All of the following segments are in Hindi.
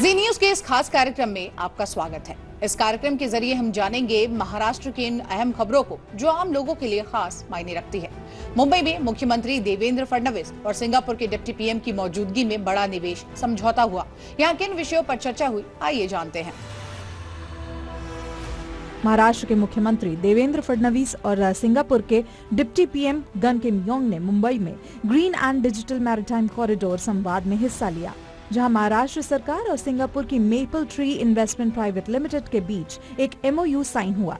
जी न्यूज के इस खास कार्यक्रम में आपका स्वागत है। इस कार्यक्रम के जरिए हम जानेंगे महाराष्ट्र की इन अहम खबरों को जो आम लोगों के लिए खास मायने रखती है। मुंबई में मुख्यमंत्री देवेंद्र फडणवीस और सिंगापुर के डिप्टी पीएम की मौजूदगी में बड़ा निवेश समझौता हुआ। यहाँ किन विषयों पर चर्चा हुई, आइए जानते हैं। महाराष्ट्र के मुख्यमंत्री देवेंद्र फडणवीस और सिंगापुर के डिप्टी पीएम गन किम योंग ने मुंबई में green and digital maritime corridor संवाद में हिस्सा लिया, जहां महाराष्ट्र सरकार और सिंगापुर की maple tree investment private limited के बीच एक MOU साइन हुआ।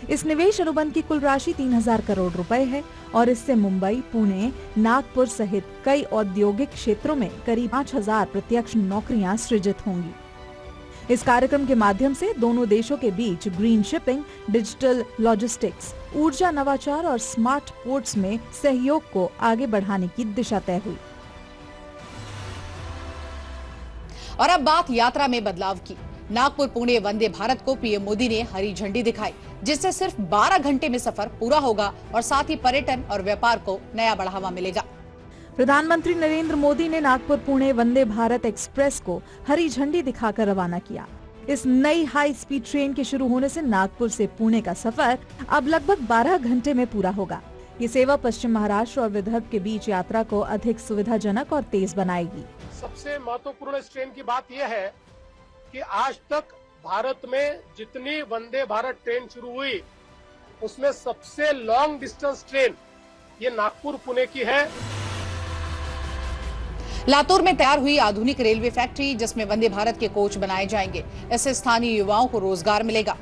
इस निवेश अनुबंध की कुल राशि 3000 करोड़ रुपए है और इससे मुंबई, पुणे, नागपुर सहित कई औद्योगिक क्षेत्रों में करीब 5000 प्रत्यक्ष नौकरियां सृजित होंगी। इस कार्यक्रम के माध्यम से दोनों देशों के बीच ग्रीन शिपिंग, डिजिटल लॉजिस्टिक्स, ऊर्जा नवाचार और स्मार्ट पोर्ट्स में सहयोग को आगे बढ़ाने की दिशा तय हुई। और अब बात यात्रा में बदलाव की। नागपुर पुणे वंदे भारत को पीएम मोदी ने हरी झंडी दिखाई, जिससे सिर्फ 12 घंटे में सफर पूरा होगा और साथ ही पर्यटन और व्यापार को नया बढ़ावा मिलेगा। प्रधानमंत्री नरेंद्र मोदी ने नागपुर पुणे वंदे भारत एक्सप्रेस को हरी झंडी दिखाकर रवाना किया। इस नई हाई स्पीड ट्रेन के शुरू होने से नागपुर से पुणे का सफर अब लगभग 12 घंटे में पूरा होगा। ये सेवा पश्चिम महाराष्ट्र और विदर्भ के बीच यात्रा को अधिक सुविधाजनक और तेज बनाएगी। सबसे महत्वपूर्ण इस ट्रेन की बात यह है कि आज तक भारत में जितनी वंदे भारत ट्रेन शुरू हुई उसमें सबसे लॉन्ग डिस्टेंस ट्रेन ये नागपुर पुणे की है। लातूर में तैयार हुई आधुनिक रेलवे फैक्ट्री, जिसमें वंदे भारत के कोच बनाए जाएंगे। इससे स्थानीय युवाओं को रोजगार मिलेगा।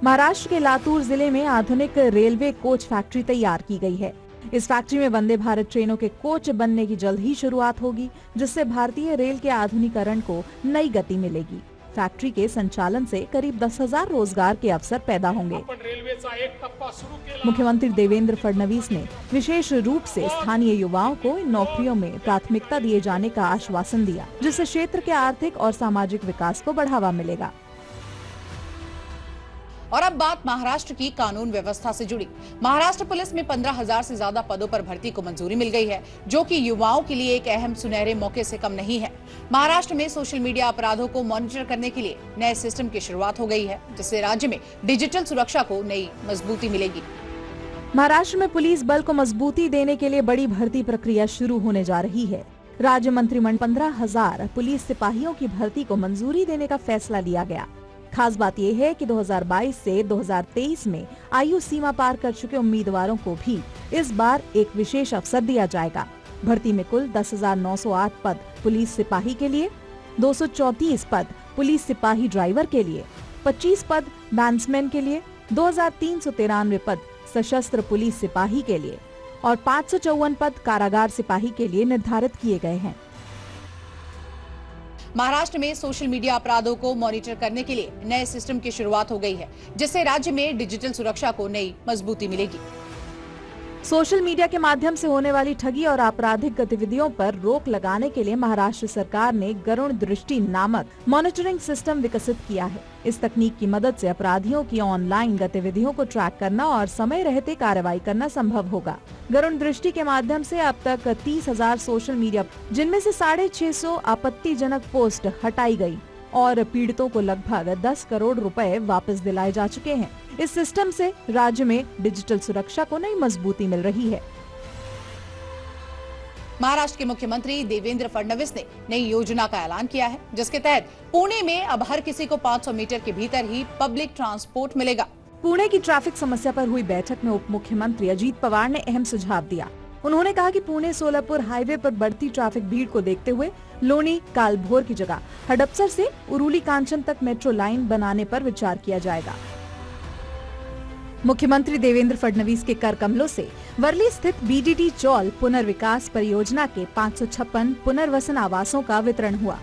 महाराष्ट्र के लातूर जिले में आधुनिक रेलवे कोच फैक्ट्री तैयार की गई है। इस फैक्ट्री में वंदे भारत ट्रेनों के कोच बनने की जल्द ही शुरुआत होगी, जिससे भारतीय रेल के आधुनिकीकरण को नई गति मिलेगी। फैक्ट्री के संचालन से करीब 10,000 रोजगार के अवसर पैदा होंगे। मुख्यमंत्री देवेंद्र फडणवीस ने विशेष रूप से स्थानीय युवाओं को इन नौकरियों में प्राथमिकता दिए जाने का आश्वासन दिया, जिससे क्षेत्र के आर्थिक और सामाजिक विकास को बढ़ावा मिलेगा। और अब बात महाराष्ट्र की कानून व्यवस्था से जुड़ी। महाराष्ट्र पुलिस में 15,000 से ज्यादा पदों पर भर्ती को मंजूरी मिल गई है, जो कि युवाओं के लिए एक अहम सुनहरे मौके से कम नहीं है। महाराष्ट्र में सोशल मीडिया अपराधों को मॉनिटर करने के लिए नए सिस्टम की शुरुआत हो गई है, जिससे राज्य में डिजिटल सुरक्षा को नई मजबूती मिलेगी। महाराष्ट्र में पुलिस बल को मजबूती देने के लिए बड़ी भर्ती प्रक्रिया शुरू होने जा रही है। राज्य मंत्रिमंडल 15,000 पुलिस सिपाहियों की भर्ती को मंजूरी देने का फैसला लिया गया। खास बात यह है कि 2022 से 2023 में आयु सीमा पार कर चुके उम्मीदवारों को भी इस बार एक विशेष अवसर दिया जाएगा। भर्ती में कुल 10,908 पद पुलिस सिपाही के लिए, 234 पद पुलिस सिपाही ड्राइवर के लिए, 25 पद बैंड्समैन के लिए, 2,393 पद सशस्त्र पुलिस सिपाही के लिए और 554 पद कारागार सिपाही के लिए निर्धारित किए गए हैं। महाराष्ट्र में सोशल मीडिया अपराधों को मॉनिटर करने के लिए नए सिस्टम की शुरुआत हो गई है, जिससे राज्य में डिजिटल सुरक्षा को नई मजबूती मिलेगी। सोशल मीडिया के माध्यम से होने वाली ठगी और आपराधिक गतिविधियों पर रोक लगाने के लिए महाराष्ट्र सरकार ने गरुण दृष्टि नामक मॉनिटरिंग सिस्टम विकसित किया है। इस तकनीक की मदद से अपराधियों की ऑनलाइन गतिविधियों को ट्रैक करना और समय रहते कार्रवाई करना संभव होगा। गरुण दृष्टि के माध्यम से अब तक 30,000 सोशल मीडिया, जिनमें से 650 आपत्तिजनक पोस्ट हटाई गई और पीड़ितों को लगभग 10 करोड़ रुपए वापस दिलाए जा चुके हैं। इस सिस्टम से राज्य में डिजिटल सुरक्षा को नई मजबूती मिल रही है। महाराष्ट्र के मुख्यमंत्री देवेंद्र फडणवीस ने नई योजना का ऐलान किया है, जिसके तहत पुणे में अब हर किसी को 500 मीटर के भीतर ही पब्लिक ट्रांसपोर्ट मिलेगा। पुणे की ट्रैफिक समस्या पर हुई बैठक में उप मुख्यमंत्री अजीत पवार ने अहम सुझाव दिया। उन्होंने कहा कि पुणे सोलापुर हाईवे पर बढ़ती ट्रैफिक भीड़ को देखते हुए लोनी कालभोर की जगह हडपसर से उरुली कांचन तक मेट्रो लाइन बनाने पर विचार किया जाएगा। मुख्यमंत्री देवेंद्र फडणवीस के कर कमलों से वर्ली स्थित BDT चौल पुनर्विकास परियोजना के 556 पुनर्वसन आवासों का वितरण हुआ।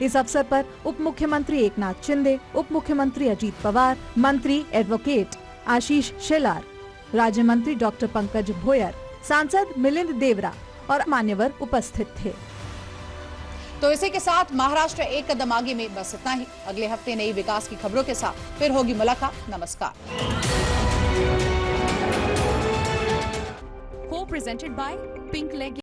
इस अवसर पर उप मुख्यमंत्री एकनाथ शिंदे, उप मुख्यमंत्री अजीत पवार, मंत्री एडवोकेट आशीष शेलार, राज्य मंत्री डॉक्टर पंकज भोयर, सांसद मिलिंद देवरा और मान्यवर उपस्थित थे। तो इसी के साथ महाराष्ट्र एक कदम आगे में बस इतना ही। अगले हफ्ते नई विकास की खबरों के साथ फिर होगी मुलाकात। नमस्कार। Co-presented by Pink Leg